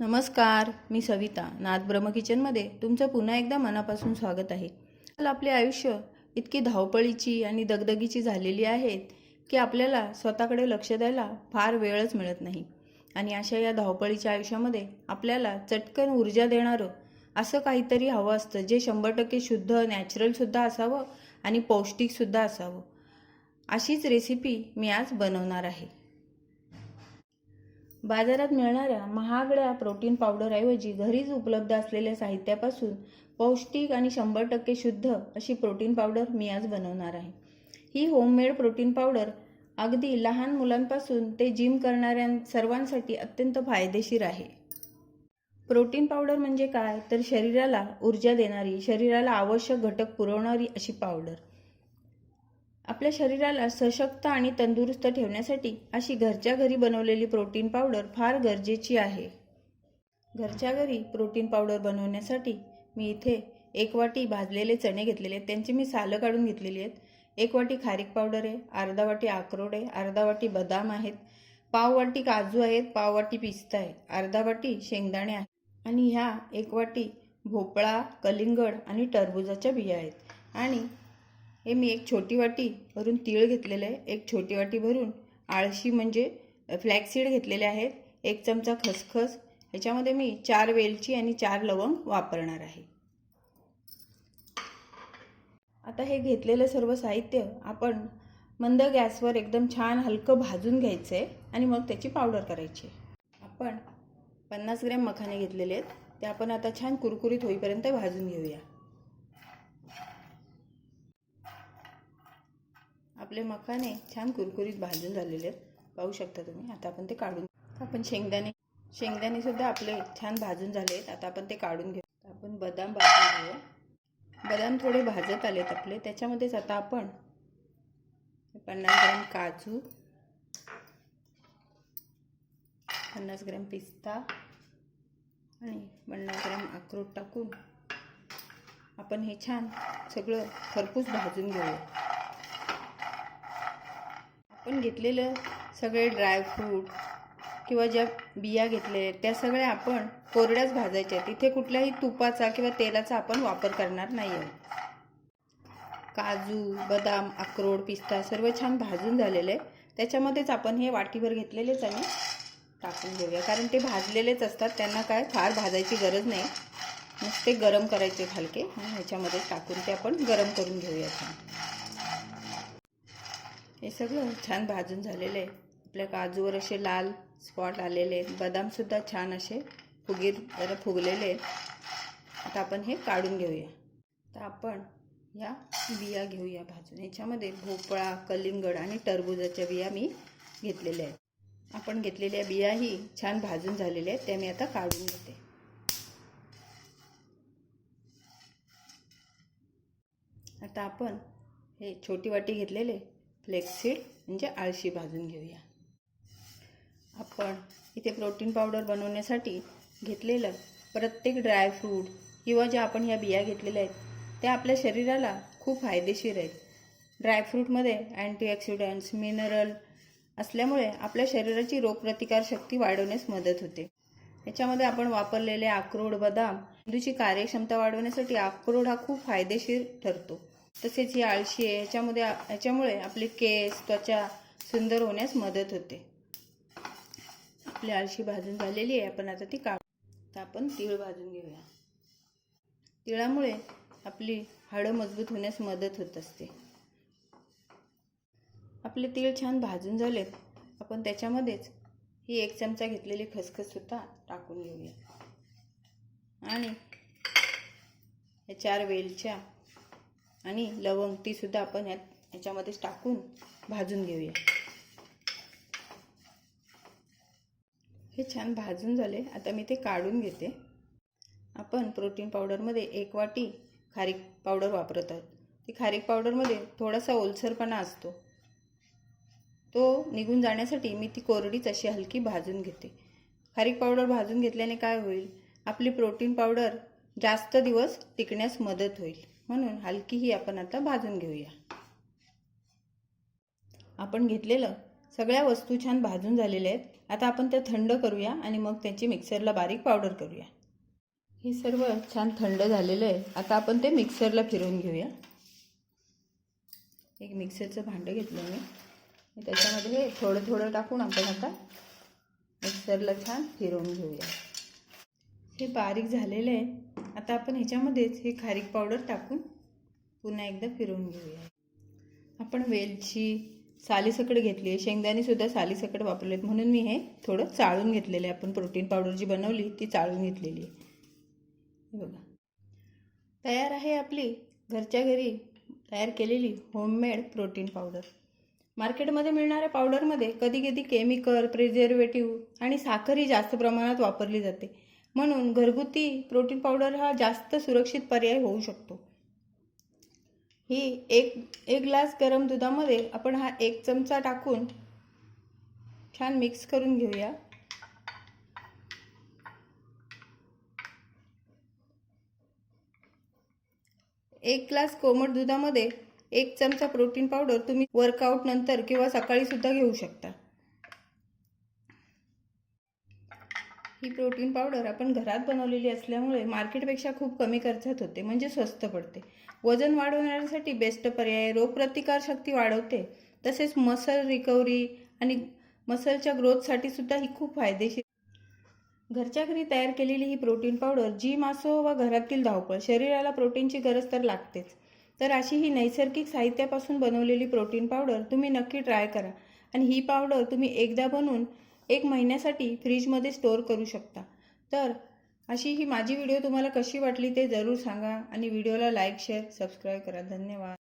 नमस्कार, मी सविता. नाथ ब्रह्म किचनमध्ये तुमचं पुन्हा एकदा मनापासून स्वागत आहे. आपले आयुष्य इतकी धावपळीची आणि दगदगीची झालेली आहेत की आपल्याला स्वतःकडे लक्ष द्यायला फार वेळच मिळत नाही. आणि अशा या धावपळीच्या आयुष्यामध्ये आपल्याला चटकन ऊर्जा देणारं असं काहीतरी हवं असतं, जे 100% शुद्ध, नॅचरलसुद्धा असावं आणि पौष्टिकसुद्धा असावं. अशीच रेसिपी मी आज बनवणार आहे. बाजारात मिळणाऱ्या महागड्या प्रोटीन पावडरऐवजी घरीच उपलब्ध असलेल्या साहित्यापासून पौष्टिक आणि 100% शुद्ध अशी प्रोटीन पावडर मी आज बनवणार आहे. ही होममेड प्रोटीन पावडर अगदी लहान मुलांपासून ते जिम करणाऱ्या सर्वांसाठी अत्यंत फायदेशीर आहे. प्रोटीन पावडर म्हणजे काय, तर शरीराला ऊर्जा देणारी, शरीराला आवश्यक घटक पुरवणारी अशी पावडर. आपल्या शरीराला सशक्त आणि तंदुरुस्त ठेवण्यासाठी अशी घरच्या घरी बनवलेली प्रोटीन पावडर फार गरजेची आहे. घरच्या घरी प्रोटीन पावडर बनवण्यासाठी मी इथे 1 वाटी भाजलेले चणे घेतलेले आहेत. त्यांची मी सालं काढून घेतलेली आहेत. 1 वाटी खारीक पावडर आहे, अर्धा वाटी अक्रोड आहे, अर्धा वाटी बदाम आहेत, पाव वाटी काजू आहेत, पाव वाटी पिस्ता आहे, अर्धा वाटी शेंगदाणे आहेत आणि ह्या 1 वाटी भोपळा, कलिंगड आणि टरबूजाच्या बिया आहेत. आणि हे मी 1 छोटी वाटी भरून तीळ घेतलेले आहे, 1 छोटी वाटी भरून आळशी म्हणजे फ्लॅक्सीड घेतलेले आहेत, 1 चमचा खसखस, ह्याच्यामध्ये मी 4 वेलची आणि 4 लवंग वापरणार आहे. आता हे घेतलेलं सर्व साहित्य आपण मंद गॅसवर एकदम छान हलकं भाजून घ्यायचं आहे आणि मग त्याची पावडर करायची. आपण 50 ग्रॅम मखाने घेतलेले आहेत, ते आपण आता छान कुरकुरीत होईपर्यंत भाजून घेऊया. आपले मखाने छान कुरकुरीत भाजून झालेले आहेत, पाहू शकता तुम्ही. आता आपण ते काढून, आपण शेंगदाणे सुद्धा आपले छान भाजून झाले आहेत. आता आपण ते काढून घेऊ. आपण बदाम भाजून घेऊया. बदाम थोडे भाजत आलेत आपले, त्याच्यामध्येच आता आपण 50 ग्रॅम काजू, 50 ग्रॅम पिस्ता आणि 50 ग्रॅम अक्रोड टाकून आपण हे छान सगळं खरपूस भाजून घेऊया. आपण घेतलेलं सगळे ड्रायफ्रूट किंवा ज्या बिया घेतलेल्या आहेत त्या सगळ्या आपण कोरड्याच भाजायच्या आहेत. इथे कुठल्याही तुपाचा किंवा तेलाचा आपण वापर करणार नाही आहोत. काजू, बदाम, अक्रोड, पिस्ता सर्व छान भाजून झालेले आहे. त्याच्यामध्येच आपण हे वाटीभर घेतलेले चणे टाकून घेऊया, कारण ते भाजलेलेच असतात, त्यांना काय फार भाजायची गरज नाही. नुसते गरम करायचे हलके आणि ह्याच्यामध्ये टाकून ते आपण गरम करून घेऊया. हे सगळं छान भाजून झालेलं आहे. आपल्या काजूवर असे लाल स्पॉट आलेले आहेत, बदामसुद्धा छान असे फुगलेले आहेत. आता आपण हे काढून घेऊया. तर आपण या बिया घेऊया भाजून. ह्याच्यामध्ये भोपळा, कलिंगड आणि टरबूजाच्या बिया मी घेतलेल्या आहेत. आपण घेतलेल्या बियाही छान भाजून झालेल्या आहेत, त्या मी आता काढून घेते. आता आपण हे छोटी वाटी घेतलेले फ्लेक्सीड म्हणजे आळशी भाजून घेऊया. आपण इथे प्रोटीन पावडर बनवण्यासाठी घेतलेलं प्रत्येक ड्रायफ्रूट किंवा ज्या आपण ह्या बिया घेतलेल्या आहेत त्या आपल्या शरीराला खूप फायदेशीर आहेत. ड्रायफ्रूटमध्ये अँटीऑक्सिडंट्स, मिनरल असल्यामुळे आपल्या शरीराची रोगप्रतिकारशक्ती वाढवण्यास मदत होते. याच्यामध्ये आपण वापरलेले अक्रोड, बदाम मेंदूची कार्यक्षमता वाढवण्यासाठी अक्रोड हा खूप फायदेशीर ठरतो. तसेच ही आळशी आहे, ह्याच्यामुळे आपले केस, त्वचा सुंदर होण्यास मदत होते. आपली आळशी भाजून झालेली आहे, आपण आता ती तर आपण तीळ भाजून घेऊया. तिळामुळे आपली हाडं मजबूत होण्यास मदत होत असते. आपले तीळ छान भाजून झालेत. आपण त्याच्यामध्येच ही 1 चमचा घेतलेली खसखस सुद्धा टाकून घेऊया आणि हे 4 वेलच्या आणि लवंग ती सुद्धा आपण ह्याच्यामध्येच टाकून भाजून घेऊया. हे छान भाजून झाले. आता मी ते काढून घेते. आपण प्रोटीन पावडरमध्ये 1 वाटी खारीक पावडर वापरत आहोत. ती खारीक पावडरमध्ये थोडासा ओलसरपणा असतो, तो निघून जाण्यासाठी मी ती कोरडीच अशी हलकी भाजून घेते. खारीक पावडर भाजून घेतल्याने काय होईल, आपली प्रोटीन पावडर जास्त दिवस टिकण्यास मदत होईल. म्हणून हलकी ही आपण आता भाजून घेऊया. आपण घेतलेलं सगळ्या वस्तू छान भाजून झालेल्या आहेत. आता आपण ते थंड करूया आणि मग त्याची मिक्सरला बारीक पावडर करूया. हे सर्व छान थंड झालेलं आहे. आता आपण ते मिक्सरला फिरवून घेऊया. एक मिक्सरचं भांडं घेतलं मी, त्याच्यामध्ये हे थोडं थोडं टाकून आपण आता मिक्सरला छान फिरवून घेऊया. हे बारीक झालेलं आहे. आता आपण ह्याच्यामध्येच हे खारीक पावडर टाकून पुन्हा एकदा फिरवून घेऊया. आपण वेलची सालीसकट घेतली आहे, शेंगदाणेसुद्धा सालीसकट वापरलेत, म्हणून मी हे थोडं चाळून घेतलेलं आहे. आपण प्रोटीन पावडर जी बनवली ती चाळून घेतलेली आहे. हे बघा, तयार आहे आपली घरच्या घरी तयार केलेली होममेड प्रोटीन पावडर. मार्केटमध्ये मिळणाऱ्या पावडरमध्ये कधी कधी केमिकल, प्रिझर्वेटिव्ह आणि साखरही जास्त प्रमाणात वापरली जाते, म्हणून घरगुती प्रोटीन पावडर हा जास्त सुरक्षित पर्याय होऊ शकतो. ही एक ग्लास गरम दुधामध्ये आपण हा 1 चमचा टाकून छान मिक्स करून घेऊया. एक ग्लास कोमट दुधामध्ये 1 चमचा प्रोटीन पावडर तुम्ही वर्कआउट नंतर किंवा सकाळी सुद्धा घेऊ शकता. ही प्रोटीन पावडर आपण घरात बनवलेली असल्यामुळे मार्केटपेक्षा खूप कमी खर्चात होते, म्हणजे स्वस्त पडते. वजन वाढवण्यासाठी बेस्ट पर्याय, रोगप्रतिकारशक्ती वाढवते, तसेच मसल रिकव्हरी आणि मसलच्या ग्रोथसाठी सुद्धा ही खूप फायदेशीर. घरच्या घरी तयार केलेली ही प्रोटीन पावडर जिम असो वा घरातील धावपळ, शरीराला प्रोटीनची गरज तर लागतेच. तर अशी ही नैसर्गिक साहित्यापासून बनवलेली प्रोटीन पावडर तुम्ही नक्की ट्राय करा. आणि ही पावडर तुम्ही एकदा बनवून 1 महिन्यासाठी फ्रीजमध्ये स्टोअर करू शकता. तर अशी ही माझी व्हिडिओ तुम्हाला कशी वाटली ते जरूर सांगा आणि व्हिडिओला लाईक, शेअर, सबस्क्राईब करा. धन्यवाद.